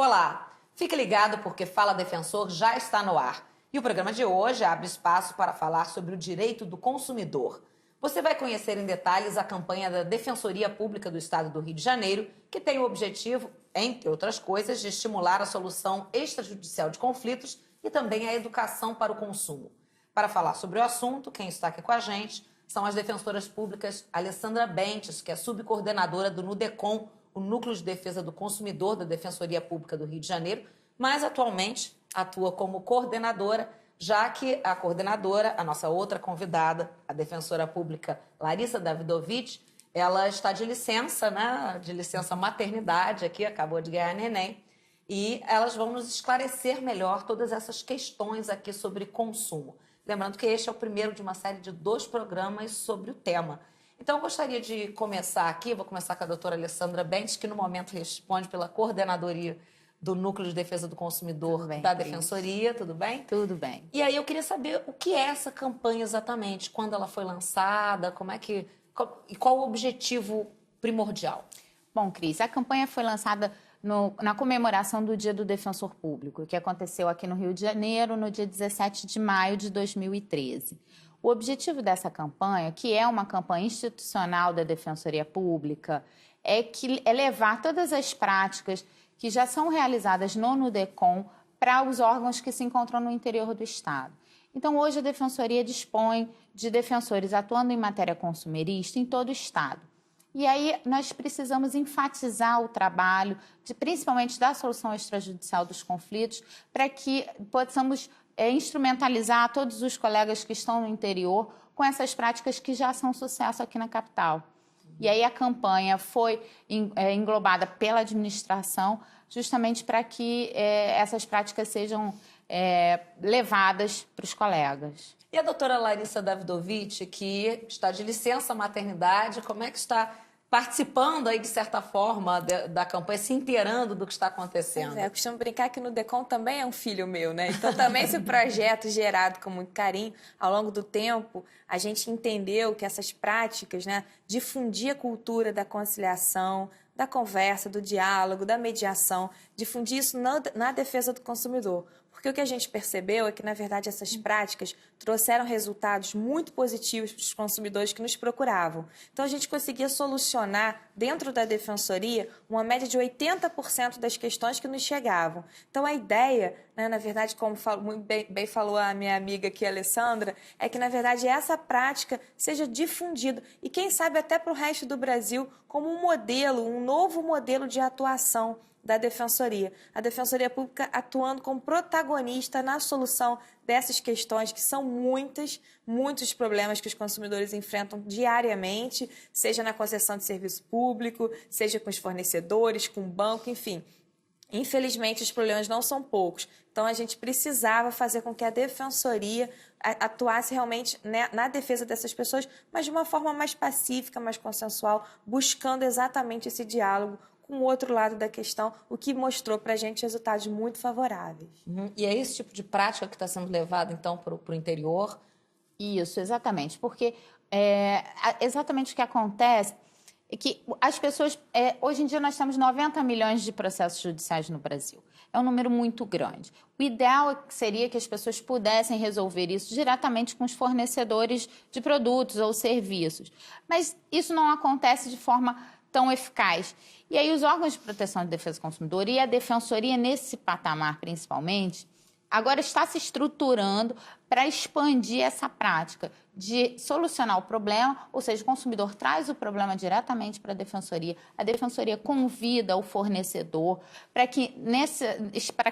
Olá, fique ligado porque Fala Defensor já está no ar. E o programa de hoje abre espaço para falar sobre o direito do consumidor. Você vai conhecer em detalhes a campanha da Defensoria Pública do Estado do Rio de Janeiro, que tem o objetivo, entre outras coisas, de estimular a solução extrajudicial de conflitos e também a educação para o consumo. Para falar sobre o assunto, quem está aqui com a gente são as defensoras públicas Alessandra Bentes, que é subcoordenadora do NUDECOM, o Núcleo de Defesa do Consumidor da Defensoria Pública do Rio de Janeiro, mas atualmente atua como coordenadora, já que a coordenadora, a nossa outra convidada, a defensora pública Larissa Davidovich, ela está de licença, né? De licença maternidade aqui, acabou de ganhar neném, e elas vão nos esclarecer melhor todas essas questões aqui sobre consumo. Lembrando que este é o primeiro de uma série de 2 programas sobre o tema. Então, eu gostaria de começar aqui, vou começar com a doutora Alessandra Bentes, que no momento responde pela coordenadoria do Núcleo de Defesa do Consumidor da Defensoria, tudo bem? Tudo bem. E aí eu queria saber o que é essa campanha exatamente, quando ela foi lançada, e qual o objetivo primordial? Bom, Cris, a campanha foi lançada na comemoração do Dia do Defensor Público, que aconteceu aqui no Rio de Janeiro no dia 17 de maio de 2013. O objetivo dessa campanha, que é uma campanha institucional da Defensoria Pública, é levar todas as práticas que já são realizadas no NUDECOM para os órgãos que se encontram no interior do Estado. Então, hoje a Defensoria dispõe de defensores atuando em matéria consumerista em todo o Estado. E aí nós precisamos enfatizar o trabalho, principalmente da solução extrajudicial dos conflitos, para que possamos instrumentalizar todos os colegas que estão no interior com essas práticas que já são sucesso aqui na capital. E aí a campanha foi englobada pela administração justamente para que essas práticas sejam levadas para os colegas. E a doutora Larissa Davidovich, que está de licença maternidade, como é que está participando aí, de certa forma, da campanha, se inteirando do que está acontecendo? Eu costumo brincar que no NUDECOM também é um filho meu, né? Então, também esse projeto gerado com muito carinho, ao longo do tempo, a gente entendeu que essas práticas, né, difundir a cultura da conciliação, da conversa, do diálogo, da mediação, difundir isso na defesa do consumidor. Porque o que a gente percebeu é que, na verdade, essas práticas trouxeram resultados muito positivos para os consumidores que nos procuravam. Então, a gente conseguia solucionar, dentro da defensoria, uma média de 80% das questões que nos chegavam. Então, a ideia, né, na verdade, como muito bem falou a minha amiga aqui, a Alessandra, é que, na verdade, essa prática seja difundida e, quem sabe, até para o resto do Brasil, como um modelo, um novo modelo de atuação da Defensoria. A Defensoria Pública atuando como protagonista na solução dessas questões, que são muitos problemas que os consumidores enfrentam diariamente, seja na concessão de serviço público, seja com os fornecedores, com o banco, enfim. Infelizmente, os problemas não são poucos. Então, a gente precisava fazer com que a Defensoria atuasse realmente na defesa dessas pessoas, mas de uma forma mais pacífica, mais consensual, buscando exatamente esse diálogo com o outro lado da questão, o que mostrou para a gente resultados muito favoráveis. E é esse tipo de prática que está sendo levada, então, para o interior? Isso, exatamente. Porque exatamente o que acontece é que as pessoas... hoje em dia nós temos 90 milhões de processos judiciais no Brasil. É um número muito grande. O ideal seria que as pessoas pudessem resolver isso diretamente com os fornecedores de produtos ou serviços. Mas isso não acontece de forma tão eficaz. E aí os órgãos de proteção e defesa do consumidor e a Defensoria, nesse patamar principalmente, agora está se estruturando para expandir essa prática de solucionar o problema, ou seja, o consumidor traz o problema diretamente para a Defensoria convida o fornecedor para que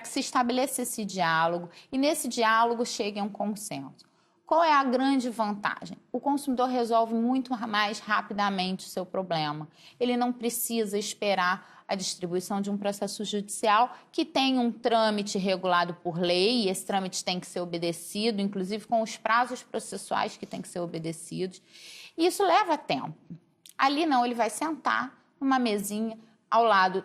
se estabeleça esse diálogo e nesse diálogo chegue a um consenso. Qual é a grande vantagem? O consumidor resolve muito mais rapidamente o seu problema. Ele não precisa esperar a distribuição de um processo judicial que tem um trâmite regulado por lei, e esse trâmite tem que ser obedecido, inclusive com os prazos processuais que têm que ser obedecidos. E isso leva tempo. Ali não, ele vai sentar numa mesinha,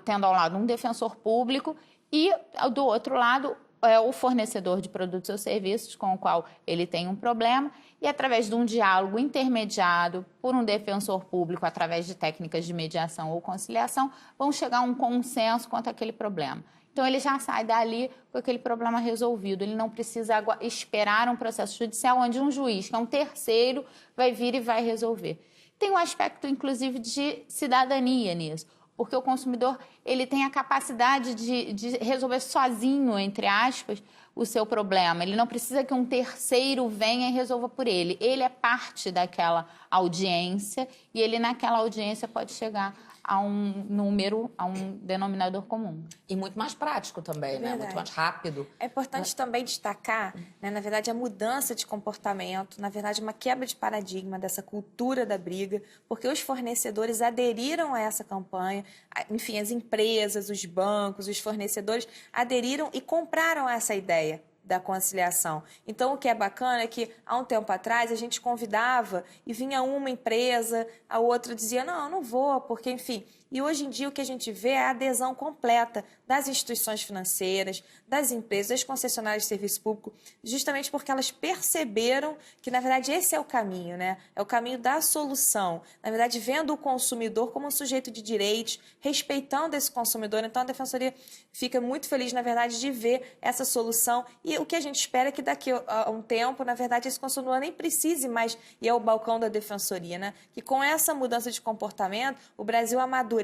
tendo ao lado um defensor público e, do outro lado, o fornecedor de produtos ou serviços com o qual ele tem um problema e, através de um diálogo intermediado por um defensor público, através de técnicas de mediação ou conciliação, vão chegar a um consenso quanto àquele problema. Então, ele já sai dali com aquele problema resolvido. Ele não precisa esperar um processo judicial onde um juiz, que é um terceiro, vai vir e vai resolver. Tem um aspecto, inclusive, de cidadania nisso, porque o consumidor ele tem a capacidade de resolver sozinho, entre aspas, o seu problema. Ele não precisa que um terceiro venha e resolva por ele. Ele é parte daquela audiência e ele, naquela audiência, pode chegar a um número, a um denominador comum. E muito mais prático também, né? Muito mais rápido. É importante também destacar, né, na verdade, a mudança de comportamento, na verdade, uma quebra de paradigma dessa cultura da briga, porque os fornecedores aderiram a essa campanha, enfim, as empresas, os bancos, os fornecedores aderiram e compraram essa ideia da conciliação. Então, o que é bacana é que, há um tempo atrás, a gente convidava e vinha uma empresa, a outra dizia, não, eu não vou, porque, enfim... E hoje em dia o que a gente vê é a adesão completa das instituições financeiras, das empresas, das concessionárias de serviço público, justamente porque elas perceberam que, na verdade, esse é o caminho, né? É o caminho da solução. Na verdade, vendo o consumidor como um sujeito de direitos, respeitando esse consumidor. Então, a Defensoria fica muito feliz, na verdade, de ver essa solução. E o que a gente espera é que daqui a um tempo, na verdade, esse consumidor nem precise mais ir ao balcão da Defensoria, né? Que com essa mudança de comportamento, o Brasil amadureça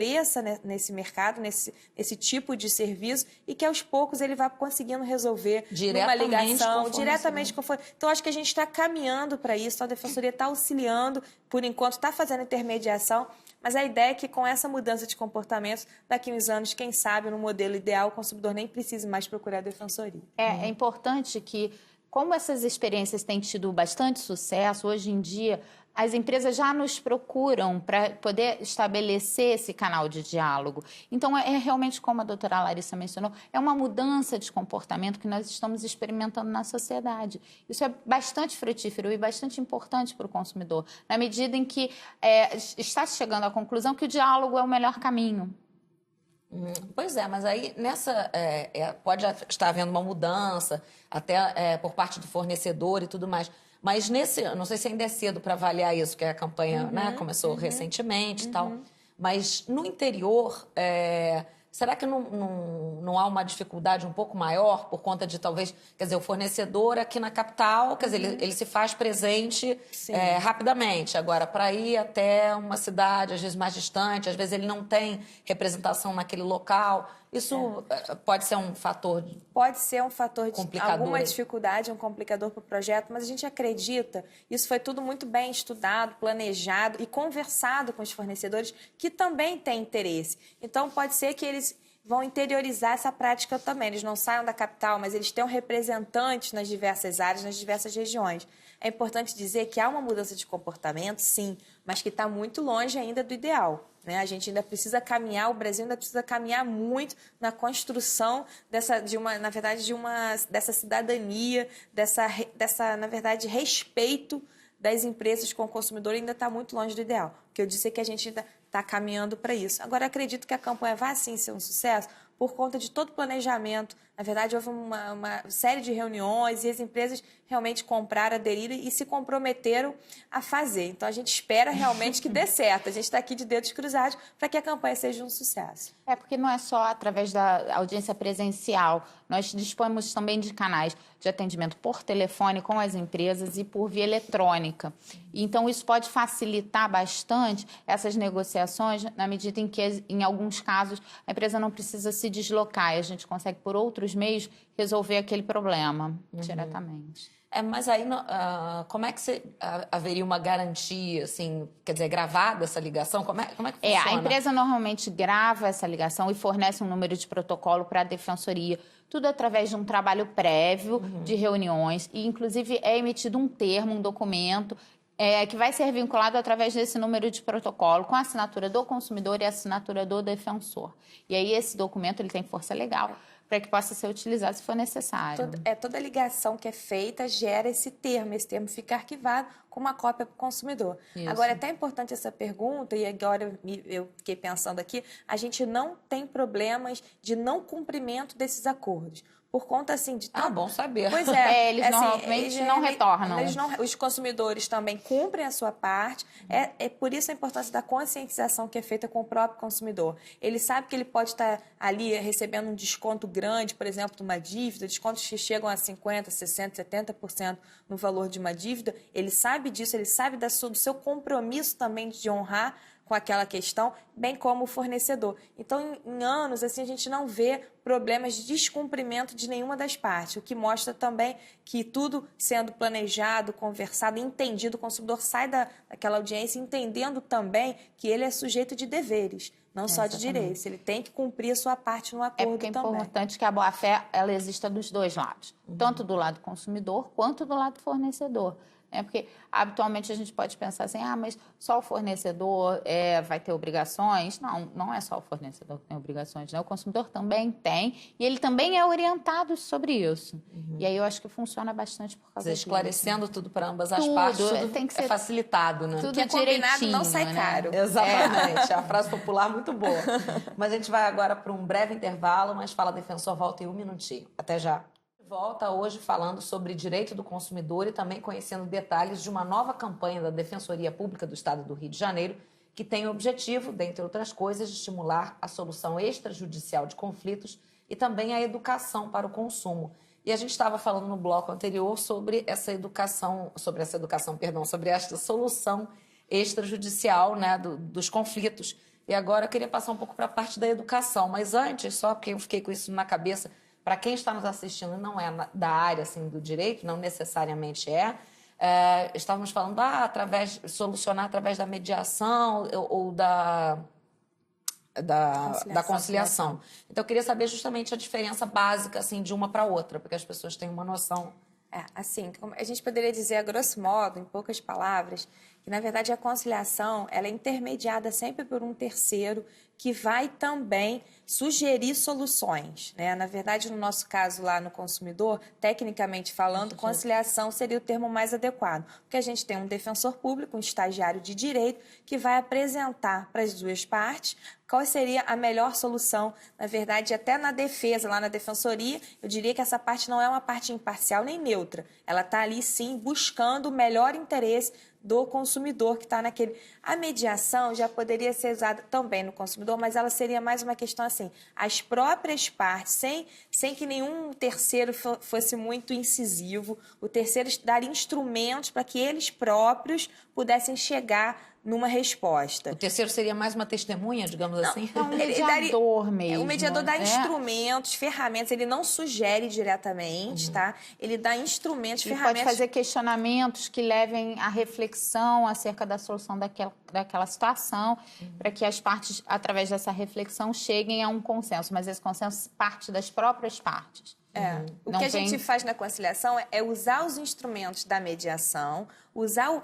nesse mercado, nesse tipo de serviço, e que aos poucos ele vai conseguindo resolver numa ligação, diretamente com... Então, acho que a gente está caminhando para isso, a Defensoria está auxiliando, por enquanto está fazendo intermediação, mas a ideia é que com essa mudança de comportamento, daqui a uns anos, quem sabe, no modelo ideal, o consumidor nem precise mais procurar a Defensoria. É importante que, como essas experiências têm tido bastante sucesso, hoje em dia as empresas já nos procuram para poder estabelecer esse canal de diálogo. Então, é realmente, como a doutora Larissa mencionou, é uma mudança de comportamento que nós estamos experimentando na sociedade. Isso é bastante frutífero e bastante importante para o consumidor, na medida em que está chegando à conclusão que o diálogo é o melhor caminho. Pois é, mas aí pode estar havendo uma mudança, até por parte do fornecedor e tudo mais. Mas não sei se ainda é cedo para avaliar isso, que a campanha começou recentemente e tal. Mas no interior, será que não há uma dificuldade um pouco maior por conta de talvez, quer dizer, o fornecedor aqui na capital, quer dizer, ele se faz presente rapidamente. Agora, para ir até uma cidade, às vezes mais distante, às vezes ele não tem representação naquele local. Isso pode ser um fator Pode ser um fator de alguma aí. dificuldade, um complicador para o projeto, mas a gente acredita, isso foi tudo muito bem estudado, planejado e conversado com os fornecedores que também têm interesse. Então, pode ser que eles vão interiorizar essa prática também. Eles não saiam da capital, mas eles tenham representantes nas diversas áreas, nas diversas regiões. É importante dizer que há uma mudança de comportamento, sim, mas que está muito longe ainda do ideal. A gente ainda precisa caminhar, o Brasil ainda precisa caminhar muito na construção dessa cidadania, na verdade, respeito das empresas com o consumidor, ainda está muito longe do ideal. O que eu disse é que a gente ainda está caminhando para isso. Agora, acredito que a campanha vai, sim, ser um sucesso por conta de todo o planejamento. Na verdade, houve uma série de reuniões e as empresas realmente compraram, aderiram e se comprometeram a fazer. Então, a gente espera realmente que dê certo. A gente está aqui de dedos cruzados para que a campanha seja um sucesso. Porque não é só através da audiência presencial. Nós dispomos também de canais de atendimento por telefone com as empresas e por via eletrônica. Então, isso pode facilitar bastante essas negociações na medida em que, em alguns casos, a empresa não precisa se deslocar e a gente consegue, por outros meios, resolver aquele problema diretamente. Mas aí, como é que haveria uma garantia, assim, quer dizer, gravada essa ligação? Como é que funciona? A empresa normalmente grava essa ligação e fornece um número de protocolo para a Defensoria, tudo através de um trabalho prévio de reuniões e, inclusive, é emitido um termo, um documento que vai ser vinculado através desse número de protocolo com a assinatura do consumidor e a assinatura do defensor. E aí esse documento ele tem força legal para que possa ser utilizado se for necessário. Toda ligação que é feita gera esse termo fica arquivado com uma cópia para o consumidor. Isso. Agora, é até importante essa pergunta, e agora eu fiquei pensando aqui, a gente não tem problemas de não cumprimento desses acordos. Por conta, assim, de... bom saber. Pois é. Eles normalmente não retornam. Os consumidores também cumprem a sua parte. É por isso a importância da conscientização que é feita com o próprio consumidor. Ele sabe que ele pode estar ali recebendo um desconto grande, por exemplo, de uma dívida, descontos que chegam a 50%, 60%, 70% no valor de uma dívida. Ele sabe disso, ele sabe do seu compromisso também de honrar com aquela questão, bem como o fornecedor. Então, em anos, assim, a gente não vê problemas de descumprimento de nenhuma das partes, o que mostra também que tudo sendo planejado, conversado, entendido, o consumidor sai daquela audiência entendendo também que ele é sujeito de deveres, não só de direitos. Ele tem que cumprir a sua parte no acordo também. É importante que a boa-fé ela exista dos dois lados, tanto do lado consumidor quanto do lado fornecedor. Porque habitualmente a gente pode pensar assim, mas só o fornecedor vai ter obrigações. Não, não é só o fornecedor que tem obrigações, né? O consumidor também tem e ele também é orientado sobre isso. E aí eu acho que funciona bastante por causa disso. Esclarecendo tudo para ambas as partes, tudo tem que ser facilitado, né? Tudo que é combinado não sai caro. Exatamente, é a frase popular muito boa. Mas a gente vai agora para um breve intervalo, mas Fala Defensor volta em um minutinho. Até já. Volta hoje falando sobre direito do consumidor e também conhecendo detalhes de uma nova campanha da Defensoria Pública do Estado do Rio de Janeiro, que tem o objetivo, dentre outras coisas, de estimular a solução extrajudicial de conflitos e também a educação para o consumo. E a gente estava falando no bloco anterior sobre esta solução extrajudicial, né, dos conflitos. E agora eu queria passar um pouco para a parte da educação, mas antes, só porque eu fiquei com isso na cabeça, para quem está nos assistindo não é da área assim, do direito, não necessariamente estávamos falando solucionar através da mediação ou da conciliação. Então, eu queria saber justamente a diferença básica assim, de uma para outra, porque as pessoas têm uma noção. Assim, a gente poderia dizer, a grosso modo, em poucas palavras, que, na verdade, a conciliação ela é intermediada sempre por um terceiro que vai também sugerir soluções, né? Na verdade, no nosso caso lá no consumidor, tecnicamente falando, conciliação seria o termo mais adequado, porque a gente tem um defensor público, um estagiário de direito, que vai apresentar para as duas partes qual seria a melhor solução. Na verdade, até na defesa, lá na defensoria, eu diria que essa parte não é uma parte imparcial nem neutra. Ela está ali, sim, buscando o melhor interesse do consumidor que está naquele... A mediação já poderia ser usada também no consumidor, mas ela seria mais uma questão assim, as próprias partes, sem que nenhum terceiro fosse muito incisivo, o terceiro dar instrumentos para que eles próprios pudessem chegar numa resposta. O terceiro seria mais uma testemunha, digamos assim? É um mediador mesmo. O mediador dá instrumentos, ferramentas, ele não sugere diretamente, tá? Ele dá instrumentos, ferramentas... Pode fazer questionamentos que levem à reflexão acerca da solução daquela situação, para que as partes, através dessa reflexão, cheguem a um consenso. Mas esse consenso parte das próprias partes. O que a gente faz na conciliação é usar os instrumentos da mediação,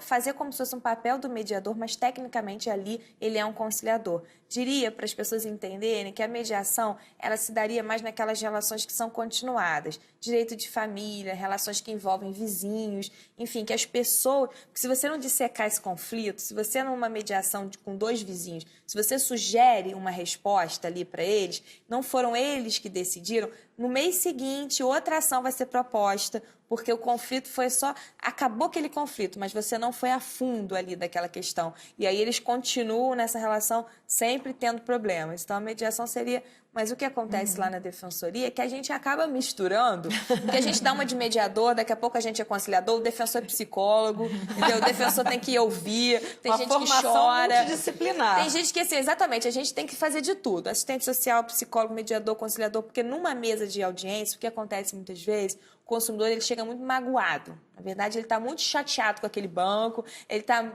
fazer como se fosse um papel do mediador, mas tecnicamente ali ele é um conciliador. Diria para as pessoas entenderem que a mediação ela se daria mais naquelas relações que são continuadas, direito de família, relações que envolvem vizinhos, enfim, que as pessoas... Porque se você não dissecar esse conflito, se você numa mediação com dois vizinhos, se você sugere uma resposta ali para eles, não foram eles que decidiram, no mês seguinte outra ação vai ser proposta, porque o conflito foi só... Acabou aquele conflito, mas você não foi a fundo ali daquela questão. E aí eles continuam nessa relação sempre tendo problemas. Então, a mediação seria... Mas o que acontece lá na defensoria é que a gente acaba misturando, porque a gente dá uma de mediador, daqui a pouco a gente é conciliador, o defensor é psicólogo, entendeu? O defensor tem que ouvir, tem uma gente que chora. Multidisciplinar. Tem gente que, assim, exatamente, a gente tem que fazer de tudo. Assistente social, psicólogo, mediador, conciliador, porque numa mesa de audiência, o que acontece muitas vezes, o consumidor ele chega muito magoado. Na verdade, ele está muito chateado com aquele banco, ele está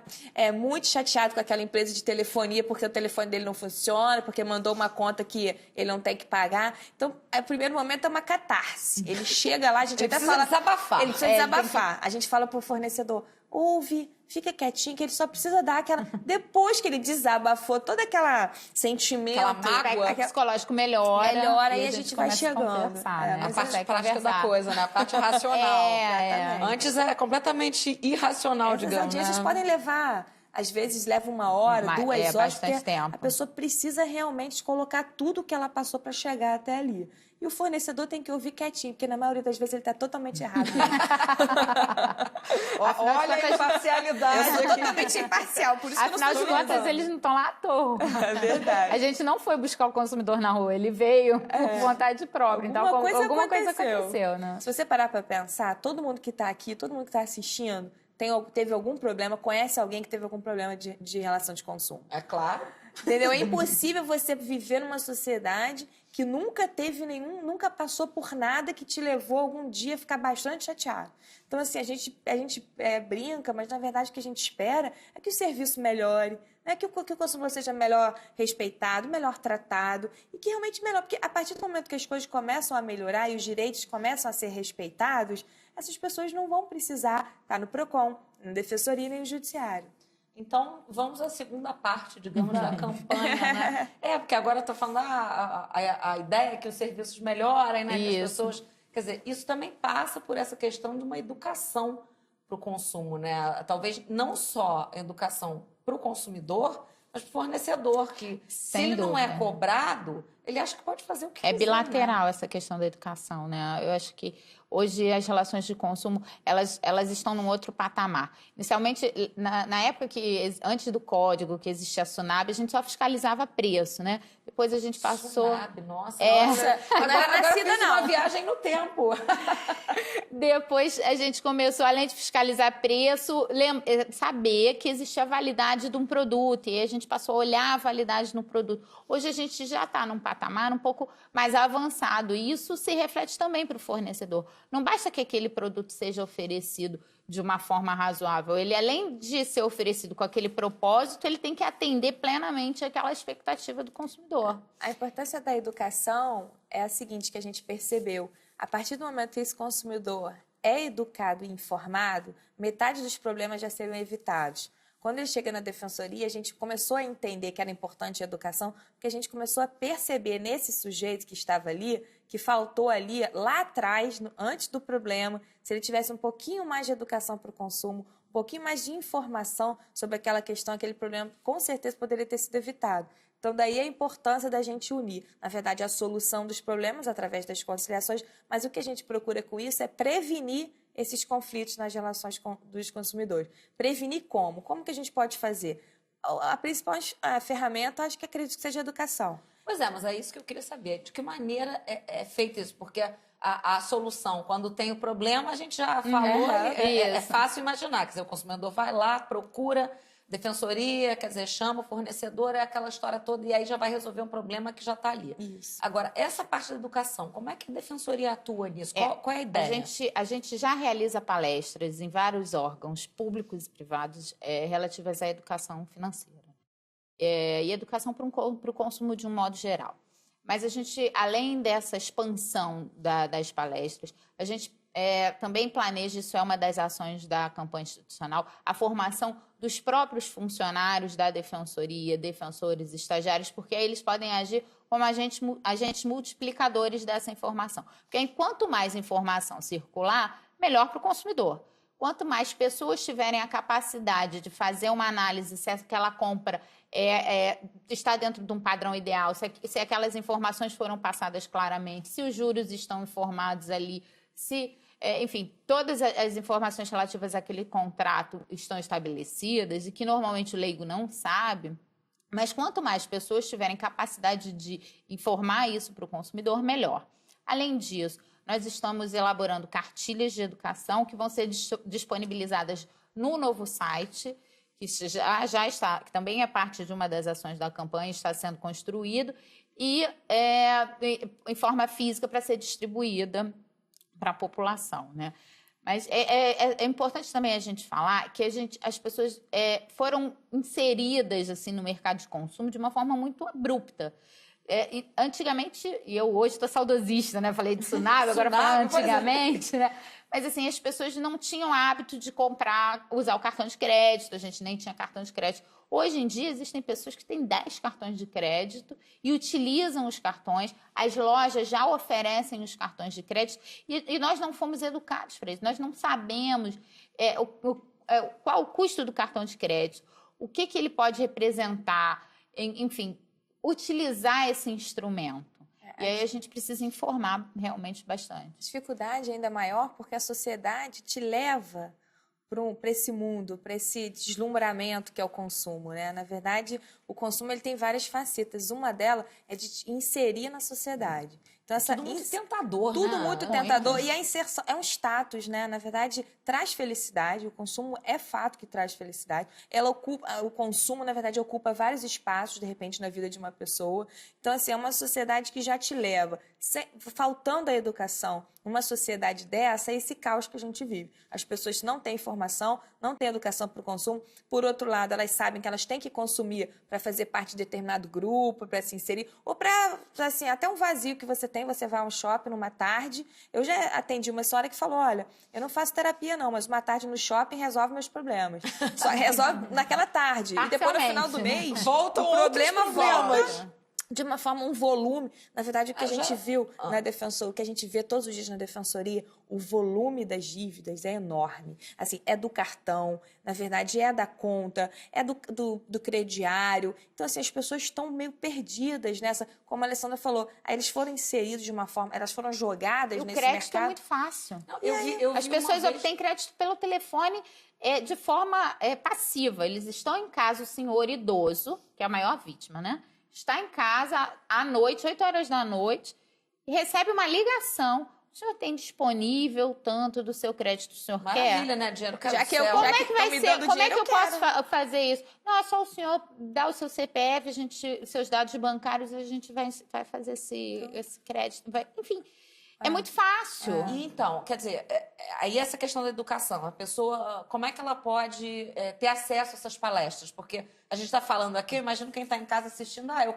muito chateado com aquela empresa de telefonia porque o telefone dele não funciona, porque mandou uma conta que ele não tem que pagar. Então, o primeiro momento é uma catarse. Ele chega lá, a gente ele até fala... Desabafar. Ele precisa desabafar. A gente fala para o fornecedor, ouve, fica quietinho, que ele só precisa dar aquela... Depois que ele desabafou todo aquele sentimento... Aquela mágoa. O psicológico melhora. Melhora e a gente vai começa a chegando. conversar, né? A parte Consegue prática da conversar. coisa, né? A parte racional. É. Antes era completamente irracional, Essas digamos. audiências Né? podem levar, às vezes leva 1 hora, 2 horas, bastante porque tempo. a pessoa precisa realmente colocar tudo que ela passou para chegar até ali. E o fornecedor tem que ouvir quietinho, porque na maioria das vezes ele está totalmente errado. Olha a imparcialidade. Eu sou totalmente imparcial, por isso que eu Afinal não de sou contas, vilã. eles não estão lá à toa. É verdade. A gente não foi buscar o consumidor na rua, ele veio por vontade própria. Então, alguma coisa aconteceu, né? Se você parar para pensar, todo mundo que está aqui, todo mundo que está assistindo, teve algum problema, conhece alguém que teve algum problema de relação de consumo. É claro. Entendeu? É impossível você viver numa sociedade que nunca teve nunca passou por nada que te levou algum dia a ficar bastante chateado. Então, assim, a gente brinca, mas na verdade o que a gente espera é que o serviço melhore, né? Que o consumidor seja melhor respeitado, melhor tratado e que realmente melhor. Porque a partir do momento que as coisas começam a melhorar e os direitos começam a ser respeitados, essas pessoas não vão precisar estar no PROCON, na Defensoria nem no Judiciário. Então, vamos à segunda parte, digamos, da campanha, né? Porque agora está falando a ideia é que os serviços melhorem, né? Que as pessoas... Quer dizer, isso também passa por essa questão de uma educação para o consumo, né? Talvez não só educação para o consumidor, mas para o fornecedor, que se ele não é cobrado, ele acha que pode fazer o que quiser. É bilateral, né? Essa questão da educação, né? Eu acho que hoje as relações de consumo, elas estão num outro patamar. Inicialmente, na época antes do código, que existia a SUNAB, a gente só fiscalizava preço, né? Depois a gente passou... SUNAB, nossa. Agora eu fiz uma viagem no tempo. Depois a gente começou, além de fiscalizar preço, saber que existia a validade de um produto. E aí a gente passou a olhar a validade no produto. Hoje a gente já está num patamar um pouco mais avançado. E isso se reflete também para o fornecedor. Não basta que aquele produto seja oferecido de uma forma razoável. Ele, além de ser oferecido com aquele propósito, ele tem que atender plenamente aquela expectativa do consumidor. A importância da educação é a seguinte que a gente percebeu. A partir do momento que esse consumidor é educado e informado, metade dos problemas já seriam evitados. Quando ele chega na defensoria, a gente começou a entender que era importante a educação, porque a gente começou a perceber nesse sujeito que estava ali, que faltou ali, lá atrás, antes do problema, se ele tivesse um pouquinho mais de educação para o consumo, um pouquinho mais de informação sobre aquela questão, aquele problema, com certeza poderia ter sido evitado. Então, daí a importância da gente unir, na verdade, a solução dos problemas através das conciliações, mas o que a gente procura com isso é prevenir esses conflitos nas relações dos consumidores. Prevenir como? Como que a gente pode fazer? A principal ferramenta, acho que acredito que seja a educação. Pois é, mas é isso que eu queria saber. De que maneira é feito isso? Porque a solução, quando tem o problema, a gente já falou, é fácil imaginar. Quer dizer, o consumidor vai lá, procura defensoria, quer dizer, chama o fornecedor, é aquela história toda, e aí já vai resolver um problema que já está ali. Isso. Agora, essa parte da educação, como é que a defensoria atua nisso? Qual é a ideia? A gente já realiza palestras em vários órgãos públicos e privados relativas à educação financeira. E educação para o consumo de um modo geral. Mas a gente, além dessa expansão das palestras, a gente também planeja, isso é uma das ações da campanha institucional, a formação dos próprios funcionários da defensoria, defensores, estagiários, porque aí eles podem agir como agentes multiplicadores dessa informação. Porque quanto mais informação circular, melhor para o consumidor. Quanto mais pessoas tiverem a capacidade de fazer uma análise se aquela compra está dentro de um padrão ideal, se aquelas informações foram passadas claramente, se os juros estão informados ali, se, enfim, todas as informações relativas àquele contrato estão estabelecidas e que normalmente o leigo não sabe, mas quanto mais pessoas tiverem capacidade de informar isso para o consumidor, melhor. Além disso, nós estamos elaborando cartilhas de educação que vão ser disponibilizadas no novo site, que já está, que também é parte de uma das ações da campanha, está sendo construído, e em forma física para ser distribuída para a população, né? Mas é importante também a gente falar que as pessoas foram inseridas assim, no mercado de consumo de uma forma muito abrupta. Antigamente, e eu hoje estou saudosista, né? Falei de tsunami, agora falando antigamente, né? Mas assim, as pessoas não tinham hábito de usar o cartão de crédito, a gente nem tinha cartão de crédito. Hoje em dia, existem pessoas que têm 10 cartões de crédito e utilizam os cartões. As lojas já oferecem os cartões de crédito e nós não fomos educados para isso. Nós não sabemos qual o custo do cartão de crédito, o que ele pode representar, enfim, utilizar esse instrumento. E aí a gente precisa informar realmente bastante. Dificuldade ainda maior porque a sociedade te leva para esse mundo, para esse deslumbramento que é o consumo, né? Na verdade, o consumo ele tem várias facetas. Uma delas é de te inserir na sociedade. Então, tudo muito tentador, tudo né? muito tentador. E a inserção é um status, né? Na verdade, traz felicidade. O consumo é fato que traz felicidade. O consumo, na verdade, ocupa vários espaços, de repente, na vida de uma pessoa. Então, assim, é uma sociedade que já te leva. Faltando a educação, uma sociedade dessa, é esse caos que a gente vive. As pessoas não têm informação, não têm educação para o consumo. Por outro lado, elas sabem que elas têm que consumir para fazer parte de determinado grupo, para se inserir, ou para, assim, até um vazio que você tem, você vai a um shopping numa tarde. Eu já atendi uma senhora que falou, olha, eu não faço terapia não, mas uma tarde no shopping resolve meus problemas. Só resolve naquela tarde. E depois, no final do mês, o problema volta. De uma forma, um volume. Na verdade, o que a gente viu na Defensoria, o que a gente vê todos os dias na Defensoria, o volume das dívidas é enorme. Assim, é do cartão, na verdade, é da conta, é do crediário. Então, assim, as pessoas estão meio perdidas nessa. Como a Alessandra falou, aí eles foram inseridos de uma forma, elas foram jogadas nesse mercado. O crédito é muito fácil. Não, as pessoas obtêm crédito pelo telefone de forma passiva. Eles estão em casa, o senhor idoso, que é a maior vítima, né? Está em casa à noite, 8 horas da noite, e recebe uma ligação. O senhor tem disponível tanto do seu crédito, o senhor quer? Maravilha, né? Dinheiro caro do céu. Como é que vai ser? Como é que eu posso fazer isso? Não, é só o senhor dar o seu CPF, seus dados bancários, a gente vai fazer esse crédito. Enfim, é muito fácil. Então, quer dizer, aí essa questão da educação, a pessoa, como é que ela pode ter acesso a essas palestras? Porque a gente está falando aqui, eu imagino quem está em casa assistindo, eu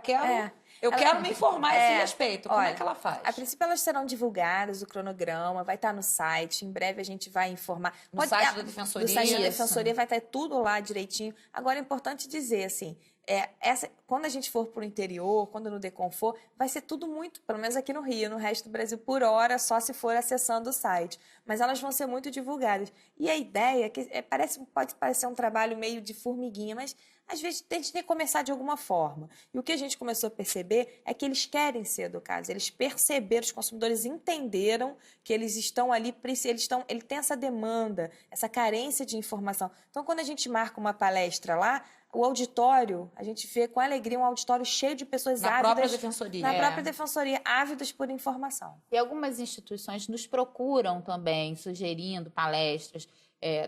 quero me informar a esse respeito. Como é que ela faz? A princípio, elas serão divulgadas, o cronograma vai estar no site, em breve a gente vai informar. No site da Defensoria. No site da Defensoria vai estar tudo lá direitinho. Agora, é importante dizer, assim, quando a gente for para o interior, quando no Decon for, vai ser tudo muito, pelo menos aqui no Rio, no resto do Brasil, por hora, só se for acessando o site. Mas elas vão ser muito divulgadas. E a ideia, que pode parecer um trabalho meio de formiguinha, mas às vezes a gente tem que começar de alguma forma. E o que a gente começou a perceber é que eles querem ser educados. Eles perceberam, os consumidores entenderam que eles estão ali, ele tem essa demanda, essa carência de informação. Então, quando a gente marca uma palestra lá, o auditório, a gente vê com alegria um auditório cheio de pessoas ávidas. Na própria Defensoria. Na própria Defensoria, ávidas por informação. E algumas instituições nos procuram também, sugerindo palestras,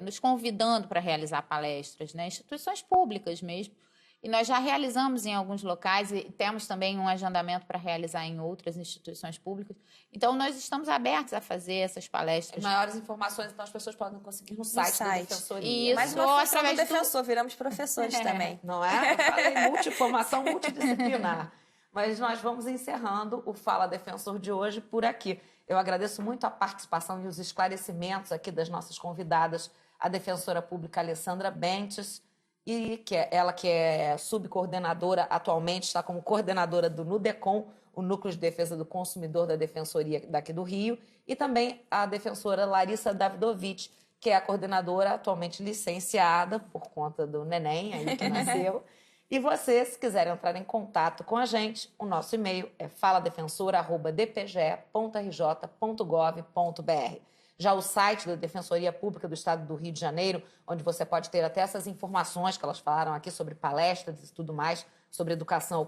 nos convidando para realizar palestras, né? Instituições públicas mesmo. E nós já realizamos em alguns locais e temos também um agendamento para realizar em outras instituições públicas. Então, nós estamos abertos a fazer essas palestras. Maiores informações, então, as pessoas podem conseguir no site da Defensoria. Isso, mas uma função do defensor, viramos professores também. Não é? Eu falei formação multidisciplinar. Mas nós vamos encerrando o Fala Defensor de hoje por aqui. Eu agradeço muito a participação e os esclarecimentos aqui das nossas convidadas, a defensora pública Alessandra Bentes, e ela que é subcoordenadora, atualmente está como coordenadora do NUDECON, o Núcleo de Defesa do Consumidor da Defensoria daqui do Rio, e também a defensora Larissa Davidovich, que é a coordenadora atualmente licenciada por conta do neném aí que nasceu. E você, se quiser entrar em contato com a gente, o nosso e-mail é faladefensora@dpge.rj.gov.br. Já o site da Defensoria Pública do Estado do Rio de Janeiro, onde você pode ter até essas informações que elas falaram aqui sobre palestras e tudo mais, sobre educação ao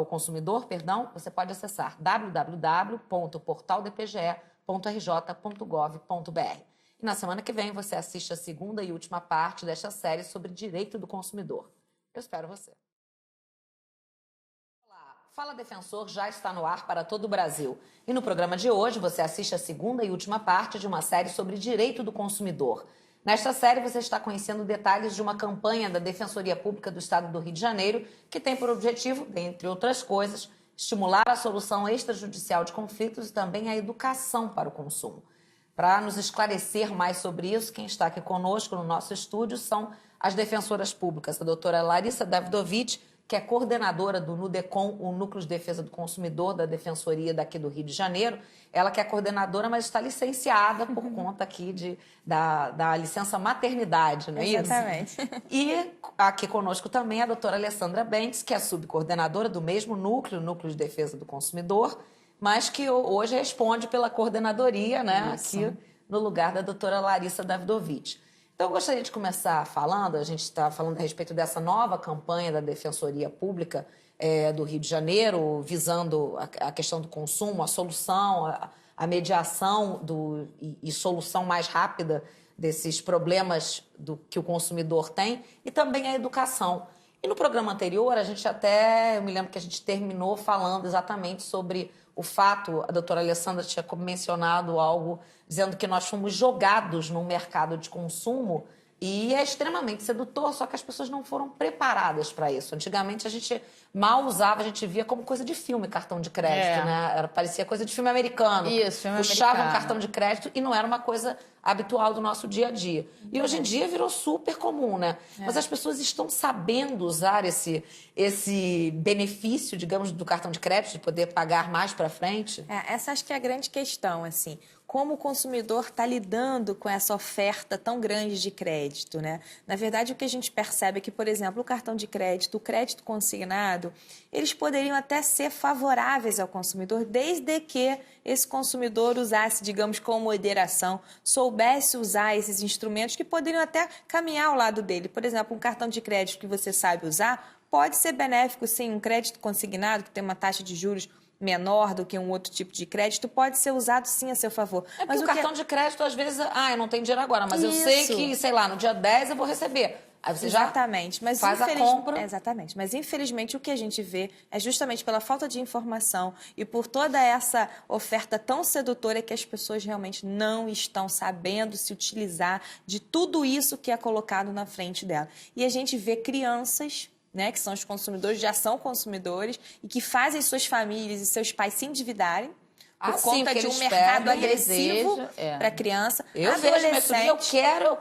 consumidor, você pode acessar www.portaldpge.rj.gov.br. E na semana que vem você assiste a segunda e última parte desta série sobre direito do consumidor. Eu espero você. Olá, Fala Defensor já está no ar para todo o Brasil. E no programa de hoje você assiste a segunda e última parte de uma série sobre direito do consumidor. Nesta série você está conhecendo detalhes de uma campanha da Defensoria Pública do Estado do Rio de Janeiro que tem por objetivo, dentre outras coisas, estimular a solução extrajudicial de conflitos e também a educação para o consumo. Para nos esclarecer mais sobre isso, quem está aqui conosco no nosso estúdio são as defensoras públicas, a doutora Larissa Davidovich, que é coordenadora do NUDECOM, o Núcleo de Defesa do Consumidor da Defensoria daqui do Rio de Janeiro. Ela que é coordenadora, mas está licenciada por conta aqui da licença maternidade, não é isso? Exatamente. E aqui conosco também a doutora Alessandra Bentes, que é subcoordenadora do mesmo núcleo, Núcleo de Defesa do Consumidor, mas que hoje responde pela coordenadoria, né, aqui no lugar da doutora Larissa Davidovich. Então, eu gostaria de começar falando, a gente está falando a respeito dessa nova campanha da Defensoria Pública do Rio de Janeiro, visando a questão do consumo, a solução, a mediação e solução mais rápida desses problemas que o consumidor tem e também a educação. E no programa anterior, eu me lembro que a gente terminou falando exatamente sobre o fato, a doutora Alessandra tinha mencionado algo, dizendo que nós fomos jogados num mercado de consumo e é extremamente sedutor, só que as pessoas não foram preparadas para isso. Antigamente a gente mal usava, a gente via como coisa de filme cartão de crédito, né? Parecia coisa de filme americano. Isso, filme Puxava americano. um cartão de crédito e não era uma coisa habitual do nosso dia a dia. E hoje em dia virou super comum, né? Mas as pessoas estão sabendo usar esse benefício, digamos, do cartão de crédito, de poder pagar mais para frente? Essa acho que é a grande questão, assim. Como o consumidor está lidando com essa oferta tão grande de crédito, né? Na verdade, o que a gente percebe é que, por exemplo, o cartão de crédito, o crédito consignado, eles poderiam até ser favoráveis ao consumidor, desde que esse consumidor usasse, digamos, com moderação, soubesse usar esses instrumentos que poderiam até caminhar ao lado dele. Por exemplo, um cartão de crédito que você sabe usar pode ser benéfico, sim. Um crédito consignado, que tem uma taxa de juros menor do que um outro tipo de crédito, pode ser usado sim a seu favor. Mas o cartão de crédito, às vezes, eu não tenho dinheiro agora, mas eu sei que, sei lá, no dia 10 eu vou receber. Aí você Exatamente. já faz a compra. Exatamente. Mas, infelizmente, o que a gente vê é justamente pela falta de informação e por toda essa oferta tão sedutora que as pessoas realmente não estão sabendo se utilizar de tudo isso que é colocado na frente dela. E a gente vê crianças, né, que são os consumidores, já são consumidores e que fazem suas famílias e seus pais se endividarem por conta de um mercado agressivo para a criança. Eu vejo, eu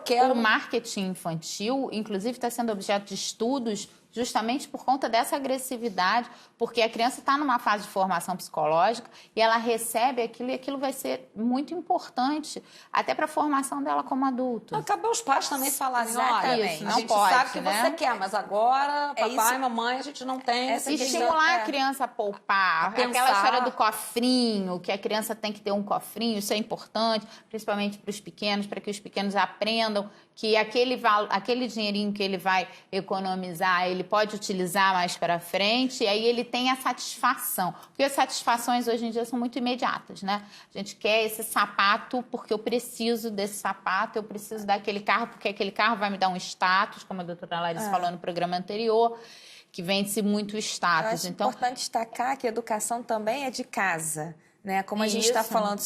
quero. O marketing infantil, inclusive, está sendo objeto de estudos justamente por conta dessa agressividade, porque a criança está numa fase de formação psicológica e ela recebe aquilo e aquilo vai ser muito importante até para a formação dela como adulto. Acabou os pais também falarem, olha, a gente sabe que você quer, mas agora papai e mamãe a gente não tem. Estimular a criança a poupar, aquela história do cofrinho, que a criança tem que ter um cofrinho, isso é importante, principalmente para os pequenos, para que os pequenos aprendam que aquele dinheirinho que ele vai economizar, ele pode utilizar mais para frente, e aí ele tem a satisfação. Porque as satisfações hoje em dia são muito imediatas, né? A gente quer esse sapato porque eu preciso desse sapato, eu preciso daquele carro porque aquele carro vai me dar um status, como a doutora Larissa falou no programa anterior, que vende-se muito status. Eu acho importante destacar que a educação também é de casa. Né? Como a gente está falando,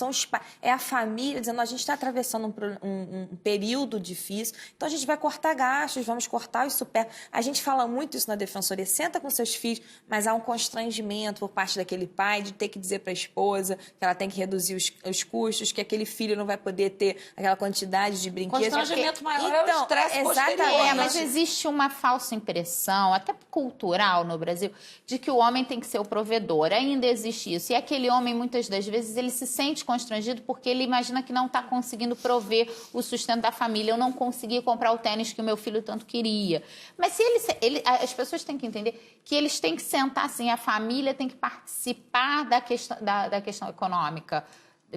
é a família dizendo, a gente está atravessando um período difícil, então a gente vai cortar gastos, vamos cortar os super. A gente fala muito isso na defensoria, senta com seus filhos, mas há um constrangimento por parte daquele pai de ter que dizer para a esposa que ela tem que reduzir os custos, que aquele filho não vai poder ter aquela quantidade de brinquedos. Constrangimento maior é o estresse posterior. Mas existe uma falsa impressão, até cultural no Brasil, de que o homem tem que ser o provedor. Ainda existe isso. E aquele homem, muitas das vezes, ele se sente constrangido porque ele imagina que não está conseguindo prover o sustento da família. Eu não consegui comprar o tênis que o meu filho tanto queria. Mas se as pessoas têm que entender que eles têm que sentar assim, a família tem que participar da questão econômica.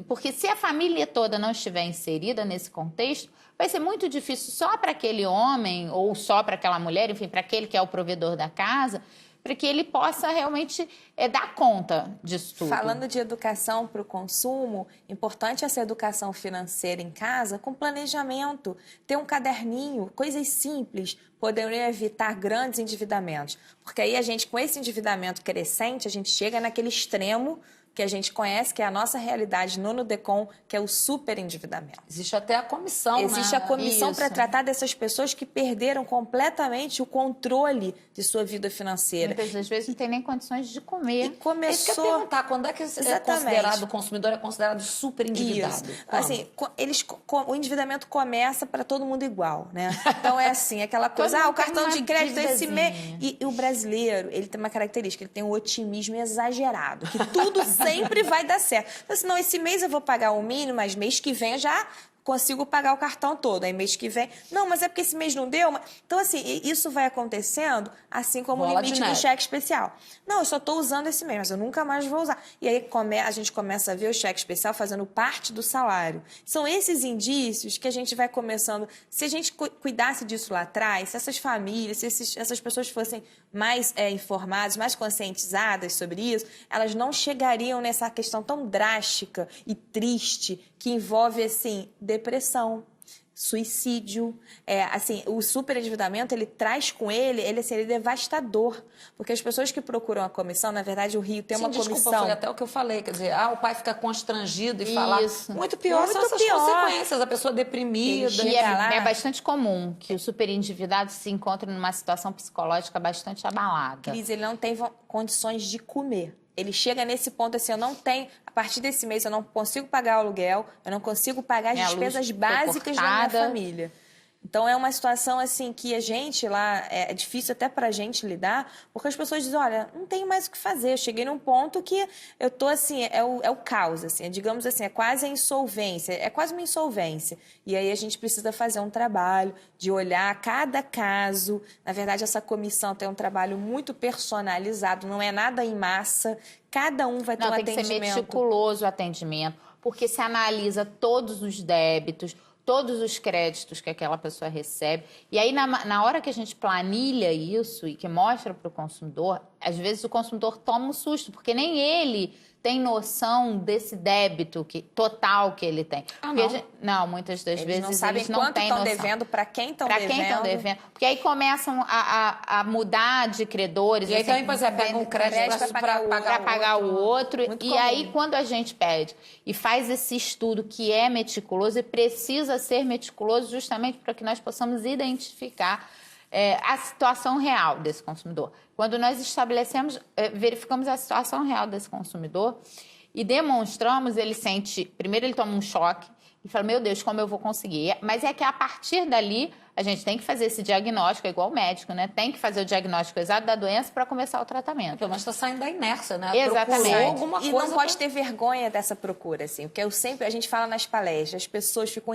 Porque se a família toda não estiver inserida nesse contexto, vai ser muito difícil só para aquele homem ou só para aquela mulher, enfim, para aquele que é o provedor da casa, para que ele possa realmente dar conta disso tudo. Falando de educação para o consumo, importante essa educação financeira em casa com planejamento, ter um caderninho, coisas simples, poderiam evitar grandes endividamentos. Porque aí a gente, com esse endividamento crescente, a gente chega naquele extremo que a gente conhece, que é a nossa realidade no Nudecon, que é o superendividamento. Existe até a comissão, Existe né? a comissão para Isso. tratar dessas pessoas que perderam completamente o controle de sua vida financeira. Muitas das vezes não tem nem condições de comer. E Isso que eu ia começou... perguntar, quando é que o consumidor é considerado super endividado? Isso. Assim, o endividamento começa para todo mundo igual, né? Então é assim, aquela coisa, o cartão de crédito esse mês. E o brasileiro, ele tem uma característica, ele tem um otimismo exagerado, que tudo sempre vai dar certo. Então, assim, não, esse mês eu vou pagar o mínimo, mas mês que vem eu já consigo pagar o cartão todo. Aí mês que vem, não, mas é porque esse mês não deu. Então, assim, isso vai acontecendo, assim como o limite do cheque especial. Não, eu só estou usando esse mês, mas eu nunca mais vou usar. E aí a gente começa a ver o cheque especial fazendo parte do salário. São esses indícios que a gente vai começando. Se a gente cuidasse disso lá atrás, se essas famílias, se essas pessoas fossem mais informadas, mais conscientizadas sobre isso, elas não chegariam nessa questão tão drástica e triste que envolve, assim, depressão, suicídio. Assim, o superendividamento, ele traz com ele é devastador. Porque as pessoas que procuram a comissão, na verdade, o Rio tem uma comissão... Desculpa, foi até o que eu falei, quer dizer, o pai fica constrangido e falar... Muito pior Muito são essas consequências, a pessoa deprimida. E é bastante comum que o superendividado se encontre numa situação psicológica bastante abalada. Cris, ele não tem condições de comer. Ele chega nesse ponto assim, eu não tenho, a partir desse mês eu não consigo pagar o aluguel, eu não consigo pagar as despesas básicas da minha família. Então, é uma situação assim que a gente lá, é difícil até pra gente lidar, porque as pessoas dizem, olha, não tenho mais o que fazer, eu cheguei num ponto que eu tô assim, é o caos, assim, digamos assim, é quase a insolvência, é quase uma insolvência. E aí a gente precisa fazer um trabalho de olhar cada caso. Na verdade, essa comissão tem um trabalho muito personalizado, não é nada em massa, cada um vai ter um atendimento. Tem que ser meticuloso o atendimento, porque se analisa todos os débitos, todos os créditos que aquela pessoa recebe. E aí, na hora que a gente planilha isso e que mostra para o consumidor, às vezes o consumidor toma um susto, porque nem ele tem noção desse débito total que ele tem. Não, muitas das vezes não sabem eles não têm quanto noção. estão devendo, para quem estão devendo. Porque aí começam a mudar de credores. E aí também, pois pega um crédito para pagar o outro. Muito e comum. aí, quando a gente pede e faz esse estudo que é meticuloso e precisa ser meticuloso justamente para que nós possamos identificar a situação real desse consumidor. Quando nós estabelecemos, verificamos a situação real desse consumidor e demonstramos, primeiro ele toma um choque e fala, meu Deus, como eu vou conseguir? Mas é que a partir dali, a gente tem que fazer esse diagnóstico, é igual o médico, né? Tem que fazer o diagnóstico exato da doença para começar o tratamento. Pelo menos está saindo da inércia, né? Exatamente. Alguma e coisa não pode ter vergonha dessa procura, assim. Porque a gente fala nas palestras, as pessoas ficam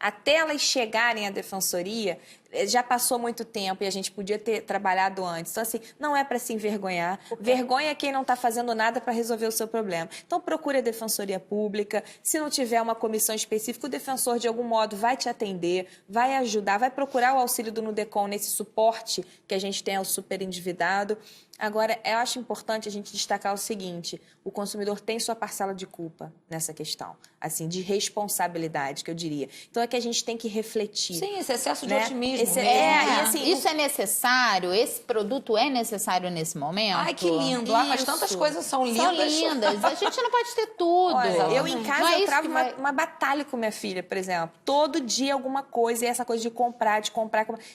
até elas chegarem à defensoria, já passou muito tempo e a gente podia ter trabalhado antes. Então, assim, não é para se envergonhar. Vergonha é quem não está fazendo nada para resolver o seu problema. Então, procure a Defensoria Pública. Se não tiver uma comissão específica, o defensor, de algum modo, vai te atender, vai ajudar, vai procurar o auxílio do Nudecon nesse suporte que a gente tem ao superendividado. Agora, eu acho importante a gente destacar o seguinte, o consumidor tem sua parcela de culpa nessa questão, assim, de responsabilidade, que eu diria. Então, é que a gente tem que refletir. Sim, esse excesso de né? otimismo. Isso é necessário? Esse produto é necessário nesse momento? Ai, que lindo. Mas tantas coisas são lindas. São lindas. A gente não pode ter tudo. Olha, eu em casa eu travo uma batalha com minha filha, por exemplo. Todo dia alguma coisa, e essa coisa de comprar.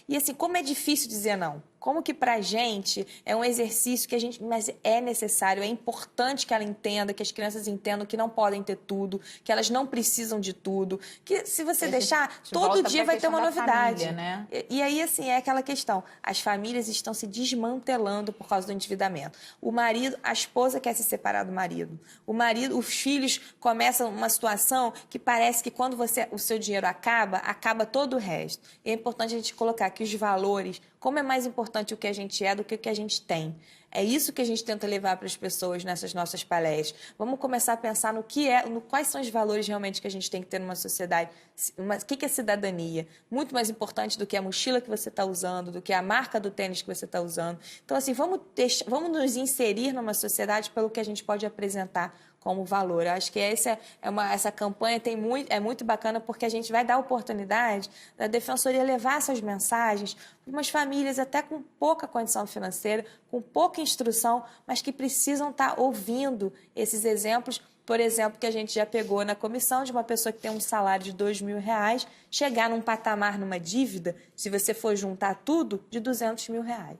E assim, como é difícil dizer não. Como que pra gente é um exercício que mas é necessário, é importante que ela entenda, que as crianças entendam que não podem ter tudo, que elas não precisam de tudo, que se você deixar, todo dia vai ter uma novidade. Família, né? E aí, assim, é aquela questão, as famílias estão se desmantelando por causa do endividamento. O marido, a esposa quer se separar do marido. Os filhos começam uma situação que parece que quando o seu dinheiro acaba todo o resto. E é importante a gente colocar que os valores, como é mais importante o que a gente é do que o que a gente tem. É isso que a gente tenta levar para as pessoas nessas nossas palestras. Vamos começar a pensar quais são os valores realmente que a gente tem que ter numa sociedade. O que é cidadania? Muito mais importante do que a mochila que você está usando, do que a marca do tênis que você está usando. Então, assim, vamos nos inserir numa sociedade pelo que a gente pode apresentar como valor. Eu acho que essa campanha é muito bacana porque a gente vai dar a oportunidade da Defensoria levar essas mensagens para umas famílias até com pouca condição financeira, com pouca instrução, mas que precisam estar ouvindo esses exemplos. Por exemplo, que a gente já pegou na comissão de uma pessoa que tem um salário de R$2.000, chegar num patamar, numa dívida, se você for juntar tudo, de R$200.000.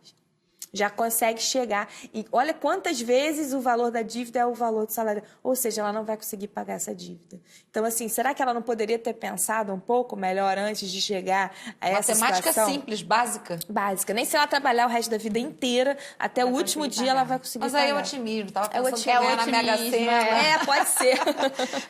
Já consegue chegar. E olha quantas vezes o valor da dívida é o valor do salário. Ou seja, ela não vai conseguir pagar essa dívida. Então, assim, será que ela não poderia ter pensado um pouco melhor antes de chegar a essa Matemática situação? simples, básica. Básica. Nem se ela trabalhar o resto da vida inteira, até o último dia ela vai conseguir pagar. Mas aí é otimismo. Tava pensando que ia ganhar na Mega Sena. Pode ser.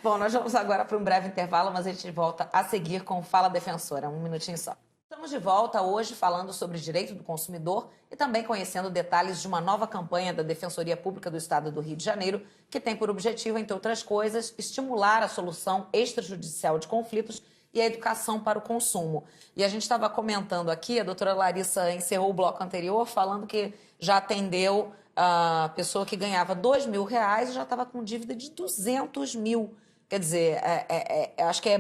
Bom, nós vamos agora para um breve intervalo, mas a gente volta a seguir com Fala Defensora. Um minutinho só. Estamos de volta hoje falando sobre direito do consumidor e também conhecendo detalhes de uma nova campanha da Defensoria Pública do Estado do Rio de Janeiro, que tem por objetivo, entre outras coisas, estimular a solução extrajudicial de conflitos e a educação para o consumo. E a gente estava comentando aqui, a doutora Larissa encerrou o bloco anterior falando que já atendeu a pessoa que ganhava R$2.000 e já estava com dívida de R$200.000. Quer dizer, acho que é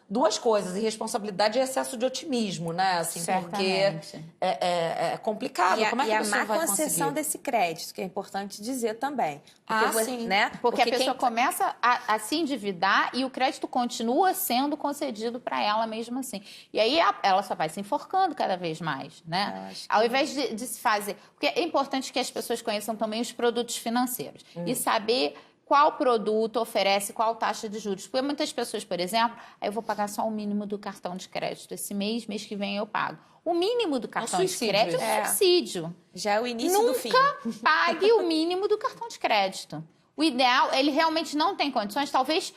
duas coisas, irresponsabilidade e excesso de otimismo, né? Assim, porque é complicado. Como é que a pessoa vai conseguir? E a má concessão desse crédito, que é importante dizer também. Porque sim. Né? Porque a pessoa começa a se endividar e o crédito continua sendo concedido para ela mesmo assim. E aí ela só vai se enforcando cada vez mais, né? Ao invés de se fazer... Porque é importante que as pessoas conheçam também os produtos financeiros e saber qual produto oferece qual taxa de juros. Porque muitas pessoas, por exemplo, eu vou pagar só o mínimo do cartão de crédito esse mês que vem eu pago. O mínimo do cartão de crédito é um subsídio. Já é o início do fim. Nunca pague o mínimo do cartão de crédito. O ideal, ele realmente não tem condições, talvez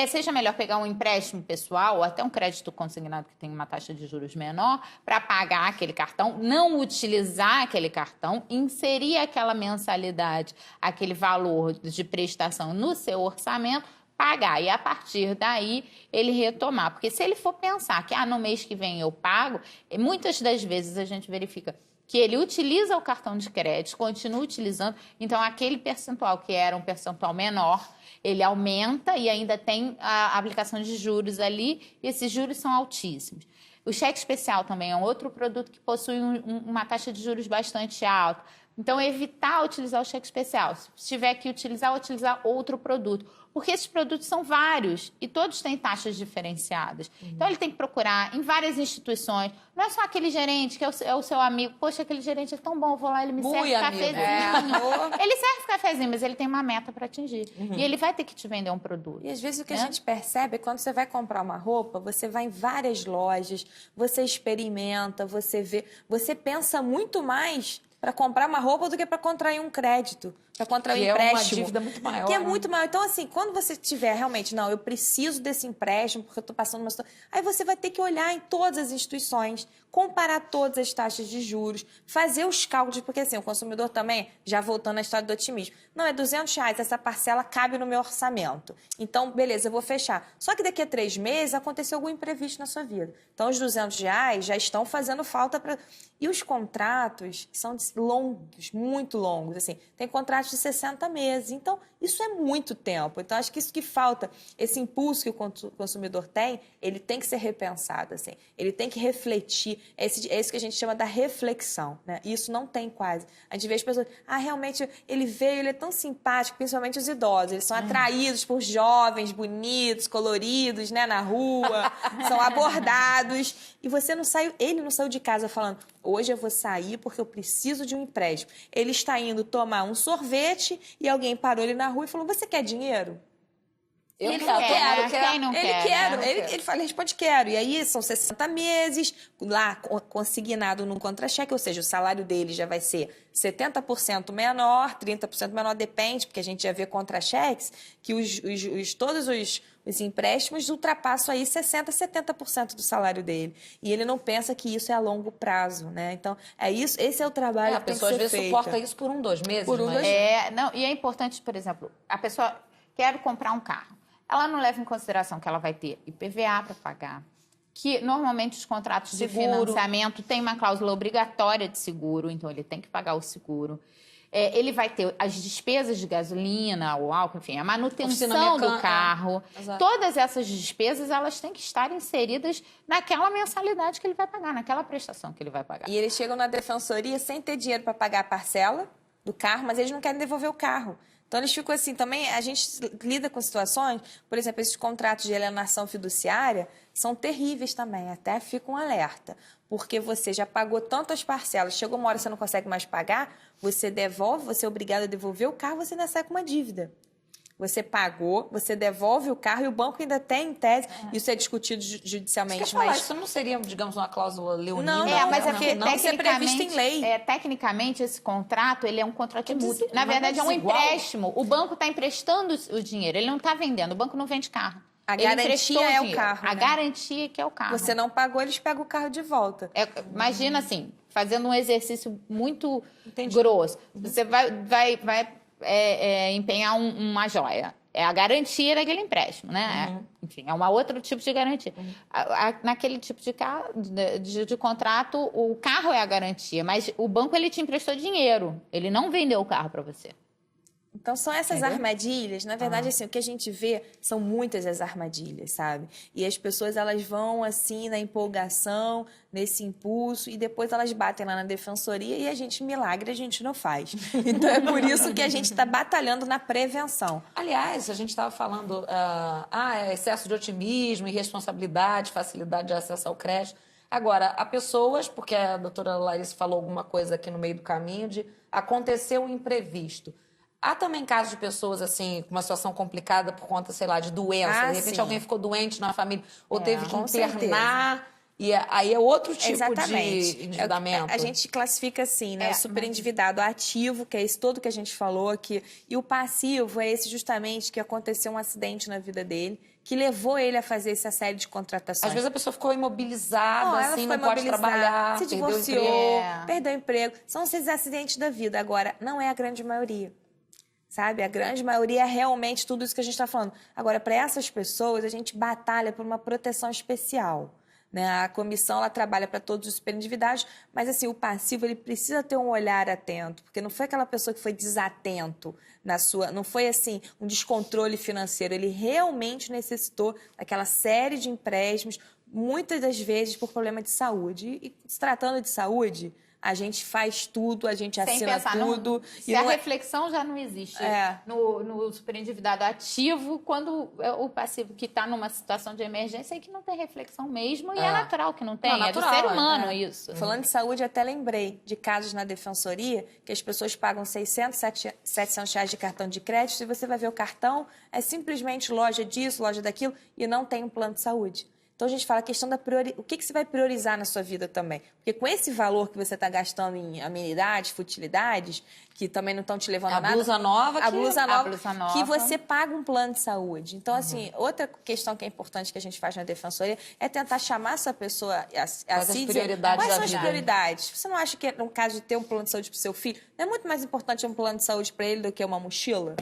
seja melhor pegar um empréstimo pessoal ou até um crédito consignado que tem uma taxa de juros menor para pagar aquele cartão, não utilizar aquele cartão, inserir aquela mensalidade, aquele valor de prestação no seu orçamento, pagar e a partir daí ele retomar. Porque se ele for pensar que no mês que vem eu pago, muitas das vezes a gente verifica que ele utiliza o cartão de crédito, continua utilizando, então aquele percentual que era um percentual menor, ele aumenta e ainda tem a aplicação de juros ali, e esses juros são altíssimos. O cheque especial também é um outro produto que possui uma taxa de juros bastante alta. Então, evitar utilizar o cheque especial. Se tiver que utilizar outro produto. Porque esses produtos são vários e todos têm taxas diferenciadas. Então, ele tem que procurar em várias instituições. Não é só aquele gerente que é o seu amigo. Poxa, aquele gerente é tão bom, eu vou lá, ele me serve cafezinho. Ele serve cafezinho, mas ele tem uma meta para atingir. E ele vai ter que te vender um produto. E às vezes o que a gente percebe é quando você vai comprar uma roupa, você vai em várias lojas, você experimenta, você vê, você pensa muito mais para comprar uma roupa do que para contrair um crédito, para contrair um empréstimo. É uma dívida muito maior. Que é muito maior. Então, assim, quando você tiver realmente, não, eu preciso desse empréstimo porque eu estou passando uma situação... Aí você vai ter que olhar em todas as instituições, comparar todas as taxas de juros, fazer os cálculos, porque assim, o consumidor também, já voltando à história do otimismo, não, é R$200, essa parcela cabe no meu orçamento. Então, beleza, eu vou fechar. Só que daqui a 3 meses aconteceu algum imprevisto na sua vida. Então, os R$200 já estão fazendo falta para... E os contratos são longos, muito longos, assim. Tem contratos de 60 meses. Então, isso é muito tempo. Então, acho que isso que falta, esse impulso que o consumidor tem, ele tem que ser repensado, assim. Ele tem que refletir. É isso que a gente chama da reflexão, né? E isso não tem quase. A gente vê as pessoas... realmente, ele veio, ele é tão simpático, principalmente os idosos. Eles são atraídos por jovens, bonitos, coloridos, né? Na rua. São abordados. E você não saiu... Ele não saiu de casa falando... Hoje eu vou sair porque eu preciso de um empréstimo. Ele está indo tomar um sorvete e alguém parou ele na rua e falou, você quer dinheiro? Ele quero. Quem não quer? Ele fala, ele responde, quero. E aí são 60 meses, lá consignado num contra-cheque, ou seja, o salário dele já vai ser 70% menor, 30% menor, depende, porque a gente já vê contra-cheques, que todos os empréstimos ultrapassam aí 60%, 70% do salário dele. E ele não pensa que isso é a longo prazo, né? Então, esse é o trabalho que tem que ser feito. A pessoa às vezes suporta isso por 2 meses. Por 2 meses. E é importante, por exemplo, a pessoa quer comprar um carro. Ela não leva em consideração que ela vai ter IPVA para pagar, que normalmente os contratos de financiamento têm uma cláusula obrigatória de seguro, então ele tem que pagar o seguro. ele vai ter as despesas de gasolina, o álcool, enfim, a manutenção do carro. Todas essas despesas, elas têm que estar inseridas naquela mensalidade que ele vai pagar, naquela prestação que ele vai pagar. E eles chegam na defensoria sem ter dinheiro para pagar a parcela do carro, mas eles não querem devolver o carro. Então, eles ficam assim, também a gente lida com situações, por exemplo, esses contratos de alienação fiduciária são terríveis também, até fica um alerta, porque você já pagou tantas parcelas, chegou uma hora que você não consegue mais pagar, você devolve, você é obrigado a devolver o carro, você ainda sai com uma dívida. Você pagou, você devolve o carro e o banco ainda tem, em tese, isso é discutido judicialmente. Mas isso não seria, digamos, uma cláusula leonina? Não, mas é porque isso é previsto em lei. Tecnicamente, esse contrato, ele é um contrato mútuo. Na verdade, é um empréstimo. O banco está emprestando o dinheiro, ele não está vendendo. O banco não vende carro. A garantia é o carro. A garantia que é o carro. Você não pagou, eles pegam o carro de volta. Imagina assim, fazendo um exercício muito grosso. Você vai empenhar uma joia. É a garantia daquele empréstimo, né? Enfim, é um outro tipo de garantia. Naquele tipo de contrato, o carro é a garantia, mas o banco ele te emprestou dinheiro. Ele não vendeu o carro para você. Então, são essas armadilhas. Na verdade, assim, o que a gente vê são muitas as armadilhas, sabe? E as pessoas, elas vão, assim, na empolgação, nesse impulso, e depois elas batem lá na defensoria e milagre a gente não faz. Então, é por isso que a gente está batalhando na prevenção. Aliás, a gente estava falando, excesso de otimismo, irresponsabilidade, facilidade de acesso ao crédito. Agora, há pessoas, porque a doutora Larissa falou alguma coisa aqui no meio do caminho, de aconteceu um imprevisto. Há também casos de pessoas, assim, com uma situação complicada por conta, sei lá, de doença. De repente alguém ficou doente na família ou teve que internar. E aí é outro tipo de endividamento. A gente classifica assim, né? O superendividado ativo, que é isso todo que a gente falou aqui. E o passivo é esse justamente que aconteceu um acidente na vida dele, que levou ele a fazer essa série de contratações. Às vezes a pessoa ficou imobilizada, assim, não pode trabalhar, se divorciou, perdeu o emprego. São esses acidentes da vida. Agora, não é a grande maioria. Sabe? A grande maioria é realmente tudo isso que a gente está falando. Agora, para essas pessoas, a gente batalha por uma proteção especial. Né? A comissão ela trabalha para todos os superendividados, mas assim, o passivo ele precisa ter um olhar atento, porque não foi aquela pessoa que foi desatento na sua, não foi assim um descontrole financeiro, ele realmente necessitou daquela série de empréstimos, muitas das vezes por problema de saúde. E se tratando de saúde, a gente faz tudo, a gente assina tudo. Se a reflexão já não existe no superendividado ativo, quando o passivo que está numa situação de emergência é que não tem reflexão mesmo, e é natural que não tenha, natural, é do ser humano isso. Falando de saúde, até lembrei de casos na defensoria que as pessoas pagam 600, 700 reais de cartão de crédito e você vai ver o cartão, é simplesmente loja disso, loja daquilo, e não tem um plano de saúde. Então, a gente fala a questão da o que você vai priorizar na sua vida também. Porque com esse valor que você está gastando em amenidades, futilidades, que também não estão te levando a nada... A blusa nova que você paga um plano de saúde. Então, assim, outra questão que é importante que a gente faz na defensoria é tentar chamar essa pessoa a si dizer quais são as prioridades. Você não acha que, no caso de ter um plano de saúde para o seu filho, não é muito mais importante um plano de saúde para ele do que uma mochila?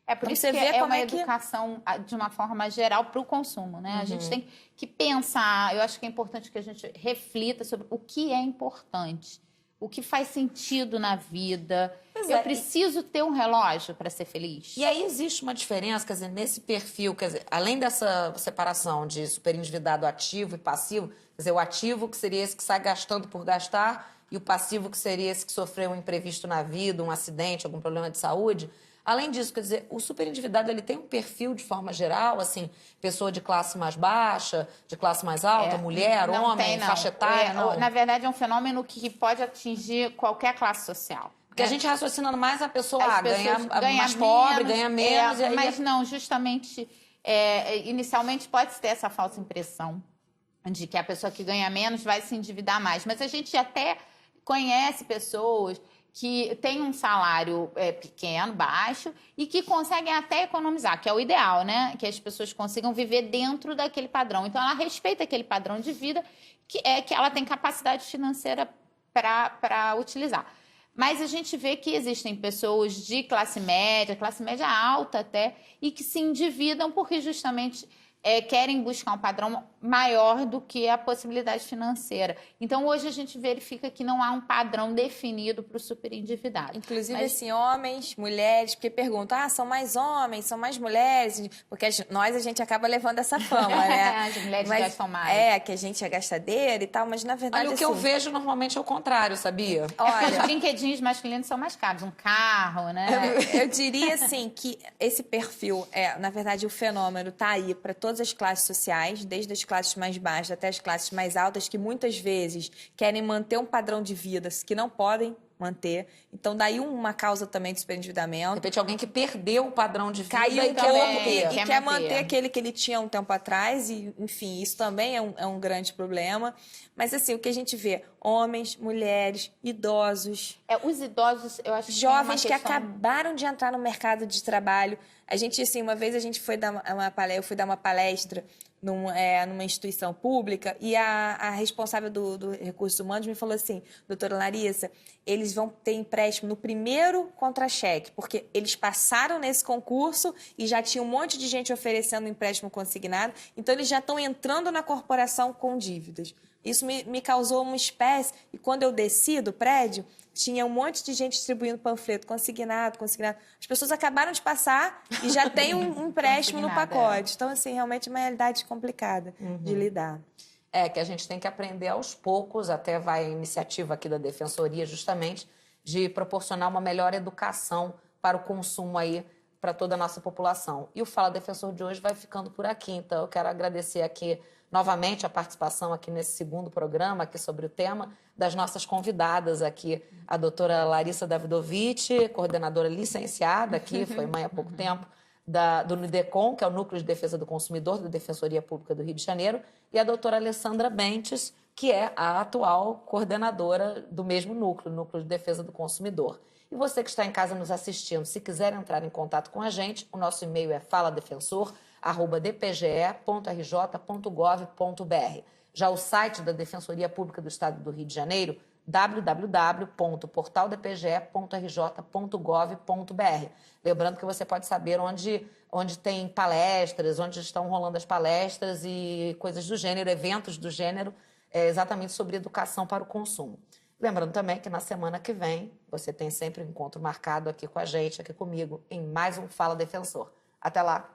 É por isso que é uma educação, de uma forma geral, para o consumo, né? A gente tem que pensar, eu acho que é importante que a gente reflita sobre o que é importante, o que faz sentido na vida. Eu preciso ter um relógio para ser feliz. E aí existe uma diferença, quer dizer, nesse perfil, quer dizer, além dessa separação de superendividado ativo e passivo, quer dizer, o ativo que seria esse que sai gastando por gastar e o passivo que seria esse que sofreu um imprevisto na vida, um acidente, algum problema de saúde. Além disso, quer dizer, o superendividado ele tem um perfil de forma geral, assim, pessoa de classe mais baixa, de classe mais alta, mulher, homem, faixa etária, Na verdade, é um fenômeno que pode atingir qualquer classe social. Porque a gente raciocinando mais a pessoa ganha mais pobre, ganha menos. Mas não, justamente, inicialmente pode ter essa falsa impressão de que a pessoa que ganha menos vai se endividar mais. Mas a gente até conhece pessoas que têm um salário pequeno, baixo, e que conseguem até economizar, que é o ideal, né? Que as pessoas consigam viver dentro daquele padrão. Então, ela respeita aquele padrão de vida que ela tem capacidade financeira para utilizar. Mas a gente vê que existem pessoas de classe média alta até, e que se endividam porque justamente querem buscar um padrão maior do que a possibilidade financeira. Então, hoje a gente verifica que não há um padrão definido para o superendividado. Inclusive, assim, homens, mulheres, porque perguntam, são mais homens, são mais mulheres? Porque a gente acaba levando essa fama, né? As mulheres gastam mais. Que a gente é gastadeira e tal, mas na verdade, Olha, o que eu vejo normalmente é o contrário, sabia? Olha, os brinquedinhos masculinos são mais caros, um carro, né? Eu diria, assim, que esse perfil, na verdade, o fenômeno tá aí para todas as classes sociais, desde as classes mais baixas até as classes mais altas, que muitas vezes querem manter um padrão de vida que não podem manter. Então, daí uma causa também do superendividamento. De repente, alguém que perdeu o padrão de vida caiu e um pouco quer e quer manter aquele que ele tinha um tempo atrás. E, enfim, isso também é um grande problema. Mas, assim, o que a gente vê, homens, mulheres, idosos... Os idosos, eu acho que jovens que acabaram de entrar no mercado de trabalho. A gente, assim, uma vez eu fui dar uma palestra numa instituição pública e a responsável do Recursos Humanos me falou assim, doutora Larissa, eles vão ter empréstimo no primeiro contra-cheque, porque eles passaram nesse concurso e já tinha um monte de gente oferecendo empréstimo consignado, então eles já estão entrando na corporação com dívidas. Isso me causou uma espécie, e quando eu desci do prédio, tinha um monte de gente distribuindo panfleto, consignado. As pessoas acabaram de passar e já tem um empréstimo no pacote. Então, assim, realmente é uma realidade complicada de lidar. Que a gente tem que aprender aos poucos, até vai a iniciativa aqui da Defensoria, justamente, de proporcionar uma melhor educação para o consumo aí, para toda a nossa população. E o Fala Defensor de hoje vai ficando por aqui. Então, eu quero agradecer aqui novamente a participação aqui nesse segundo programa aqui sobre o tema das nossas convidadas aqui, a doutora Larissa Davidovich, coordenadora licenciada aqui, foi mãe há pouco tempo, do NUDECON, que é o Núcleo de Defesa do Consumidor da Defensoria Pública do Rio de Janeiro, e a doutora Alessandra Bentes, que é a atual coordenadora do mesmo núcleo, Núcleo de Defesa do Consumidor. E você que está em casa nos assistindo, se quiser entrar em contato com a gente, o nosso e-mail é faladefensor@dpge.rj.gov.br. Já o site da Defensoria Pública do Estado do Rio de Janeiro, www.portaldpge.rj.gov.br. Lembrando que você pode saber onde tem palestras, onde estão rolando as palestras e coisas do gênero, eventos do gênero, exatamente sobre educação para o consumo. Lembrando também que na semana que vem você tem sempre um encontro marcado aqui com a gente, aqui comigo, em mais um Fala Defensor. Até lá!